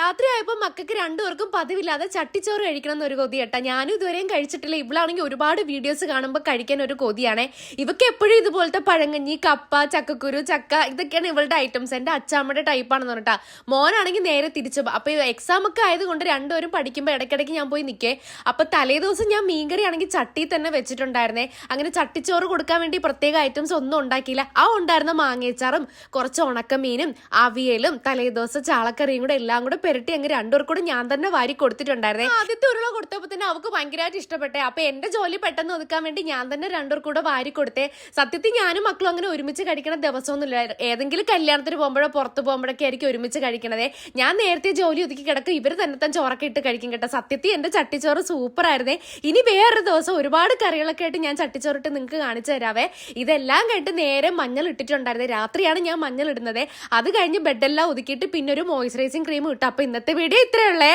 രാത്രിയായപ്പോൾ മക്കൾക്ക് രണ്ടുപേർക്കും പതിവില്ലാതെ ചട്ടിച്ചോറ് കഴിക്കണം എന്നൊരു കൊതി കേട്ടാ. ഞാനും ഇതുവരെയും കഴിച്ചിട്ടില്ല. ഇവളാണെങ്കിൽ ഒരുപാട് വീഡിയോസ് കാണുമ്പോൾ കഴിക്കാൻ ഒരു കൊതിയാണേ. ഇവക്ക് എപ്പോഴും ഇതുപോലത്തെ പഴങ്കഞ്ഞി, കപ്പ, ചക്കക്കുരു, ചക്ക ഇതൊക്കെയാണ് ഇവളുടെ ഐറ്റംസ്. എൻ്റെ അച്ചാമ്മയുടെ ടൈപ്പാണെന്ന് പറഞ്ഞിട്ടാ. മോനാണെങ്കിൽ നേരെ തിരിച്ചു. അപ്പൊ എക്സാം ഒക്കെ ആയതുകൊണ്ട് രണ്ടുപേരും പഠിക്കുമ്പോൾ ഇടയ്ക്കിടയ്ക്ക് ഞാൻ പോയി നിൽക്കേ. അപ്പൊ തലേ ദിവസം ഞാൻ മീൻകറി ആണെങ്കിൽ ചട്ടി തന്നെ വെച്ചിട്ടുണ്ടായിരുന്നേ. അങ്ങനെ ചട്ടിച്ചോറ് കൊടുക്കാൻ വേണ്ടി പ്രത്യേക ഐറ്റംസ് ഒന്നും ഉണ്ടാക്കിയില്ല. ആ ഉണ്ടായിരുന്ന മാങ്ങേച്ചാറും കുറച്ച് ഉണക്കമീനും അവിയലും തലേദിവസം ചാളക്കറിയും കൂടെ എല്ലാം കൂടെ പെരട്ടി അങ്ങ് രണ്ടുപേർക്കൂടെ ഞാൻ തന്നെ വാരി കൊടുത്തിട്ടുണ്ടായിരുന്നേ. ആദ്യത്തെ ഉരുള കൊടുത്തപ്പോൾ തന്നെ അവൾക്ക് ഭയങ്കരമായിട്ട് ഇഷ്ടപ്പെട്ടെ. അപ്പൊ എന്റെ ജോലി പെട്ടെന്ന് ഒതുക്കാൻ വേണ്ടി ഞാൻ തന്നെ രണ്ടുപേർക്കൂടെ വാരി കൊടുത്തേ. സത്യത്തിൽ ഞാനും മക്കളും അങ്ങനെ ഒരുമിച്ച് കഴിക്കണ ദിവസമൊന്നുമില്ല. ഏതെങ്കിലും കല്യാണത്തിന് പോകുമ്പോഴോ പുറത്ത് പോകുമ്പോഴൊക്കെ ആയിരിക്കും ഒരുമിച്ച് കഴിക്കണതേ. ഞാൻ നേരത്തെ ജോലി ഒതുക്കി കിടക്കും, ഇവർ തന്നെ ചോറൊക്കെ ഇട്ട് കഴിക്കും കേട്ടോ. സത്യത്തിൽ എന്റെ ചട്ടിച്ചോറ് സൂപ്പർ ആയിരുന്നേ. ഇനി വേറൊരു ദിവസം ഒരുപാട് കറികളൊക്കെ ആയിട്ട് ഞാൻ ചട്ടിച്ചോറിട്ട് നിങ്ങൾക്ക് കാണിച്ചു തരാവേ. ഇതെല്ലാം കഴിഞ്ഞിട്ട് നേരെ മഞ്ഞൾ ഇട്ടിട്ടുണ്ടായിരുന്നേ. രാത്രിയാണ് ഞാൻ മഞ്ഞൾ ഇടുന്നത്. അത് കഴിഞ്ഞ് ബെഡെല്ലാം ഒതുക്കിയിട്ട് പിന്നെ ഒരു മോയ്സ്ചറൈസിങ് ക്രീം ഇട്ടു. അപ്പൊ ഇന്നത്തെ വീഡിയോ ഇത്രയുള്ളേ.